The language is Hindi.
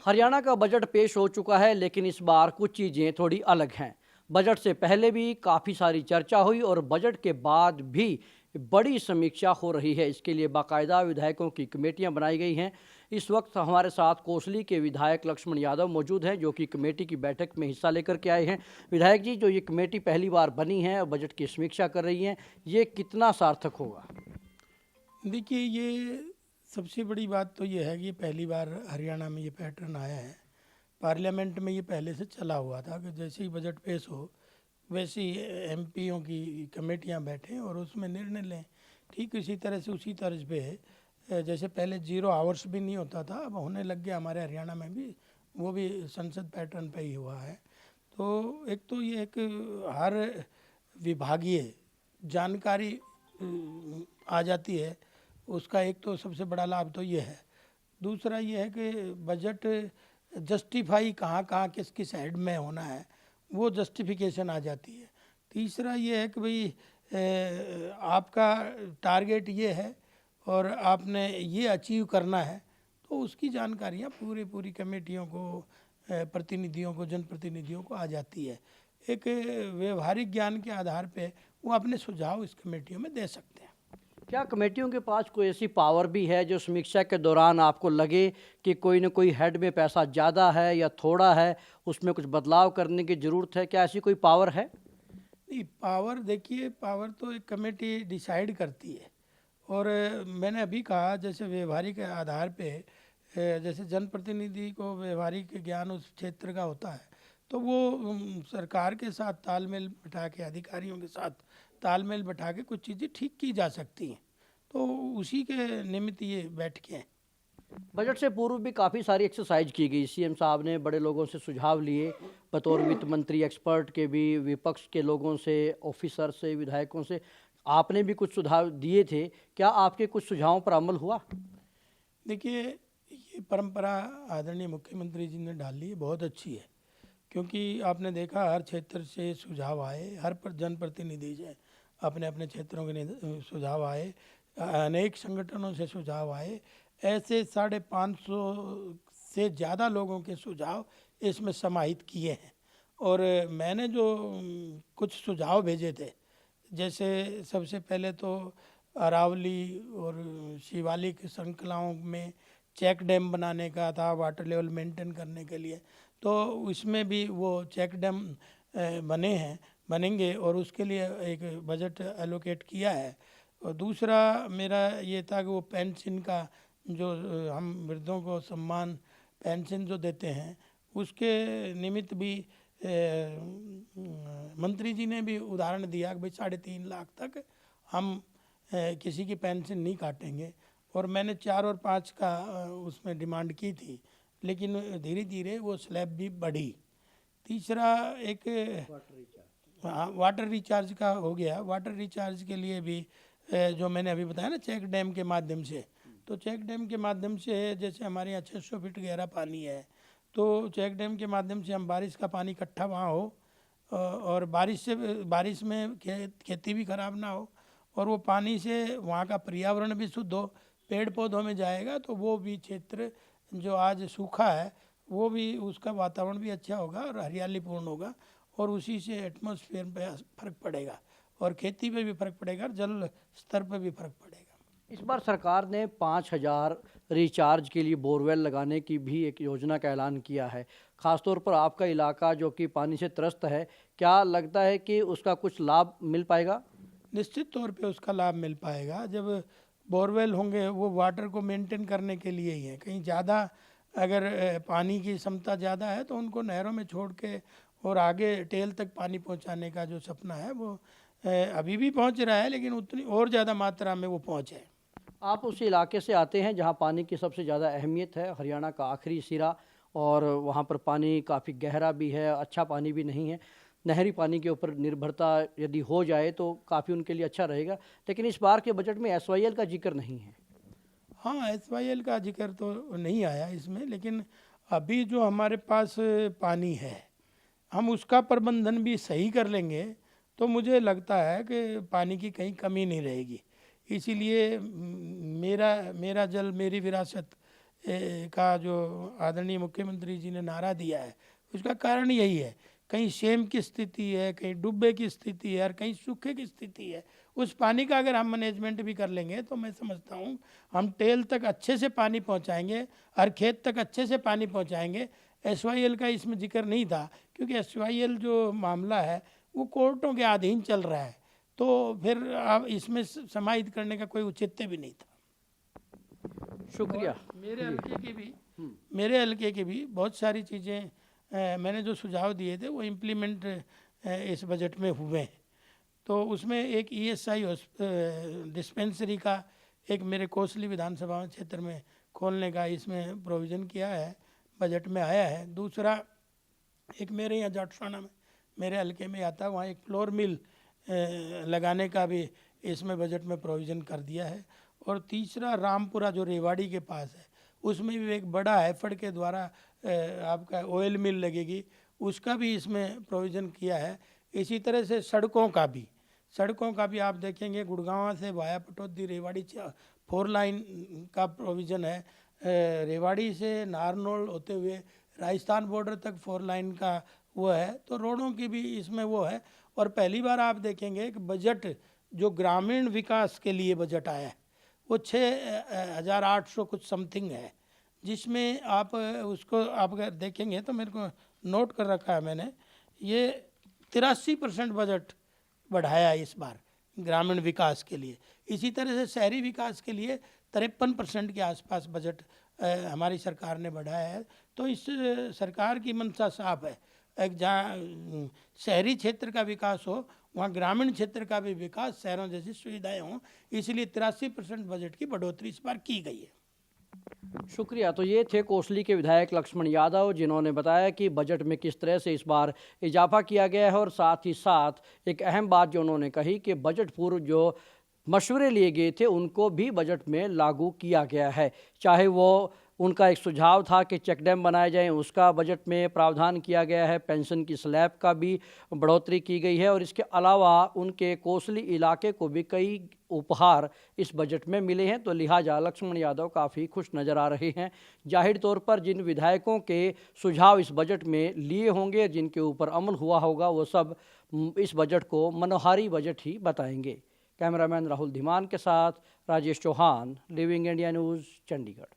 हरियाणा का बजट पेश हो चुका है, लेकिन इस बार कुछ चीज़ें थोड़ी अलग हैं। बजट से पहले भी काफ़ी सारी चर्चा हुई और बजट के बाद भी बड़ी समीक्षा हो रही है। इसके लिए बाकायदा विधायकों की कमेटियां बनाई गई हैं। इस वक्त हमारे साथ कोसली के विधायक लक्ष्मण यादव मौजूद हैं, जो कि कमेटी की बैठक में हिस्सा लेकर के आए हैं। विधायक जी, जो ये कमेटी पहली बार बनी है और बजट की समीक्षा कर रही है, ये कितना सार्थक होगा? देखिए, ये सबसे बड़ी बात तो ये है कि पहली बार हरियाणा में ये पैटर्न आया है। पार्लियामेंट में ये पहले से चला हुआ था कि जैसे ही बजट पेश हो वैसे ही एमपीओं की कमेटियां बैठें और उसमें निर्णय लें। ठीक इसी तरह से उसी तर्ज पे जैसे पहले 0 आवर्स भी नहीं होता था, अब होने लग गया हमारे हरियाणा में भी। वो भी संसद पैटर्न पे ही हुआ है। तो एक तो ये एक हर विभागीय जानकारी आ जाती है, उसका एक तो सबसे बड़ा लाभ तो ये है। दूसरा ये है कि बजट जस्टिफाई कहाँ कहाँ किस किस हेड में होना है, वो जस्टिफिकेशन आ जाती है। तीसरा ये है कि भाई आपका टारगेट ये है और आपने ये अचीव करना है, तो उसकी जानकारियाँ पूरी कमेटियों को, प्रतिनिधियों को, जनप्रतिनिधियों को आ जाती है। एक व्यवहारिक ज्ञान के आधार पे वो अपने सुझाव इस कमेटियों में दे सकते हैं। क्या कमेटियों के पास कोई ऐसी पावर भी है जो समीक्षा के दौरान आपको लगे कि कोई न कोई हेड में पैसा ज़्यादा है या थोड़ा है, उसमें कुछ बदलाव करने की ज़रूरत है? क्या ऐसी कोई पावर है? नहीं, पावर देखिए, पावर तो एक कमेटी डिसाइड करती है। और मैंने अभी कहा जैसे व्यवहारिक आधार पे जैसे जनप्रतिनिधि को व्यवहारिक ज्ञान उस क्षेत्र का होता है, तो वो सरकार के साथ तालमेल बैठा के, अधिकारियों के साथ तालमेल बैठा के कुछ चीज़ें ठीक की जा सकती हैं। तो उसी के निमित्त ये बैठकें हैं। बजट से पूर्व भी काफ़ी सारी एक्सरसाइज की गई। सीएम साहब ने बड़े लोगों से सुझाव लिए, बतौर वित्त मंत्री, एक्सपर्ट के भी, विपक्ष के लोगों से, ऑफिसर से, विधायकों से। आपने भी कुछ सुझाव दिए थे। क्या आपके कुछ सुझावों पर अमल हुआ? देखिए, ये परंपरा आदरणीय मुख्यमंत्री जी ने डाली है, बहुत अच्छी है। क्योंकि आपने देखा हर क्षेत्र से सुझाव आए, हर जनप्रतिनिधि से अपने अपने क्षेत्रों के सुझाव आए, अनेक संगठनों से सुझाव आए। ऐसे 550 से ज़्यादा लोगों के सुझाव इसमें समाहित किए हैं। और मैंने जो कुछ सुझाव भेजे थे, जैसे सबसे पहले तो अरावली और शिवालिक श्रृंखलाओं में चेक डैम बनाने का था, वाटर लेवल मेंटेन करने के लिए। तो इसमें भी वो चेक डैम बनेंगे और उसके लिए एक बजट एलोकेट किया है। और दूसरा मेरा ये था कि वो पेंशन का जो हम वृद्धों को सम्मान पेंशन जो देते हैं, उसके निमित्त भी मंत्री जी ने भी उदाहरण दिया कि भाई 3.5 लाख तक हम किसी की पेंशन नहीं काटेंगे। और मैंने 4 और 5 का उसमें डिमांड की थी, लेकिन धीरे धीरे वो स्लैब भी बढ़ी। तीसरा एक वाटर रिचार्ज का हो गया। वाटर रिचार्ज के लिए भी जो मैंने अभी बताया ना, चेक डैम के माध्यम से, तो चेक डैम के माध्यम से जैसे हमारे यहाँ 600 फीट गहरा पानी है, तो चेक डैम के माध्यम से हम बारिश का पानी इकट्ठा वहाँ हो और बारिश में खेती भी खराब ना हो, और वो पानी से वहाँ का पर्यावरण भी शुद्ध हो, पेड़ पौधों में जाएगा, तो वो भी क्षेत्र जो आज सूखा है वो भी, उसका वातावरण भी अच्छा होगा और हरियालीपूर्ण होगा, और उसी से एटमॉस्फेयर पे फर्क पड़ेगा और खेती पे भी फर्क पड़ेगा और जल स्तर पे भी फर्क पड़ेगा। इस बार सरकार ने 5,000 रिचार्ज के लिए बोरवेल लगाने की भी एक योजना का ऐलान किया है। ख़ासतौर पर आपका इलाका जो कि पानी से त्रस्त है, क्या लगता है कि उसका कुछ लाभ मिल पाएगा? निश्चित तौर पे उसका लाभ मिल पाएगा। जब बोरवेल होंगे वो वाटर को मेंटेन करने के लिए ही है। कहीं ज़्यादा अगर पानी की क्षमता ज़्यादा है तो उनको नहरों में छोड़ के और आगे टेल तक पानी पहुंचाने का जो सपना है वो अभी भी पहुंच रहा है, लेकिन उतनी और ज़्यादा मात्रा में वो पहुंचे। आप उस इलाके से आते हैं जहां पानी की सबसे ज़्यादा अहमियत है, हरियाणा का आखिरी सिरा, और वहां पर पानी काफ़ी गहरा भी है, अच्छा पानी भी नहीं है। नहरी पानी के ऊपर निर्भरता यदि हो जाए तो काफ़ी उनके लिए अच्छा रहेगा। लेकिन इस बार के बजट में एसवाईएल का जिक्र नहीं है। हाँ, एसवाईएल का जिक्र तो नहीं आया इसमें, लेकिन अभी जो हमारे पास पानी है, हम उसका प्रबंधन भी सही कर लेंगे तो मुझे लगता है कि पानी की कहीं कमी नहीं रहेगी। इसीलिए मेरा मेरा जल मेरी विरासत का जो आदरणीय मुख्यमंत्री जी ने नारा दिया है, उसका कारण यही है। कहीं सेम की स्थिति है, कहीं डूबे की स्थिति है और कहीं सूखे की स्थिति है। उस पानी का अगर हम मैनेजमेंट भी कर लेंगे तो मैं समझता हूँ हम टेल तक अच्छे से पानी पहुँचाएंगे और खेत तक अच्छे से पानी पहुँचाएंगे। SYL का इसमें जिक्र नहीं था, क्योंकि SYL जो मामला है वो कोर्टों के अधीन चल रहा है, तो फिर अब इसमें समाहित करने का कोई औचित्य भी नहीं था। शुक्रिया। मेरे हल्के की भी बहुत सारी चीज़ें मैंने जो सुझाव दिए थे वो इम्प्लीमेंट इस बजट में हुए हैं। तो उसमें एक ESI डिस्पेंसरी का एक मेरे कोसली विधानसभा क्षेत्र में खोलने का इसमें प्रोविज़न किया है, बजट में आया है। दूसरा, एक मेरे यहाँ जाटसाना में मेरे हल्के में आता है, वहाँ एक फ्लोर मिल लगाने का भी इसमें बजट में प्रोविज़न कर दिया है। और तीसरा, रामपुरा जो रेवाड़ी के पास है, उसमें भी एक बड़ा एफर्ट के द्वारा आपका ऑयल मिल लगेगी, उसका भी इसमें प्रोविज़न किया है। इसी तरह से सड़कों का भी आप देखेंगे, गुड़गांव से वाया पटौदी रेवाड़ी 4 लाइन का प्रोविज़न है। रेवाड़ी से नारनौल होते हुए राजस्थान बॉर्डर तक 4 लाइन का वो है। तो रोडों की भी इसमें वो है। और पहली बार आप देखेंगे कि बजट जो ग्रामीण विकास के लिए बजट आया है वो 6,800 कुछ समथिंग है, जिसमें आप उसको आप अगर देखेंगे तो मेरे को नोट कर रखा है मैंने, ये 83% बजट बढ़ाया है इस बार ग्रामीण विकास के लिए। इसी तरह से शहरी विकास के लिए 53% के आसपास बजट हमारी सरकार ने बढ़ाया है। तो इस सरकार की मंशा साफ है, एक जहाँ शहरी क्षेत्र का विकास हो वहाँ ग्रामीण क्षेत्र का भी विकास, शहरों जैसी सुविधाएं हों, इसलिए 83% बजट की बढ़ोतरी इस बार की गई है। शुक्रिया। तो ये थे कोसली के विधायक लक्ष्मण यादव, जिन्होंने बताया कि बजट में किस तरह से इस बार इजाफा किया गया है। और साथ ही साथ एक अहम बात जो उन्होंने कही कि बजट पूर्व जो मशवरे लिए गए थे उनको भी बजट में लागू किया गया है। चाहे वो उनका एक सुझाव था कि चेक डैम बनाए जाएं, उसका बजट में प्रावधान किया गया है। पेंशन की स्लैब का भी बढ़ोतरी की गई है। और इसके अलावा उनके कोसली इलाके को भी कई उपहार इस बजट में मिले हैं। तो लिहाजा लक्ष्मण यादव काफ़ी खुश नज़र आ रहे हैं। जाहिर तौर पर जिन विधायकों के सुझाव इस बजट में लिए होंगे, जिनके ऊपर अमल हुआ होगा, वो सब इस बजट को मनोहारी बजट ही बताएंगे। कैमरामैन राहुल धीमान के साथ Rajesh Chauhan, living India news, Chandigarh.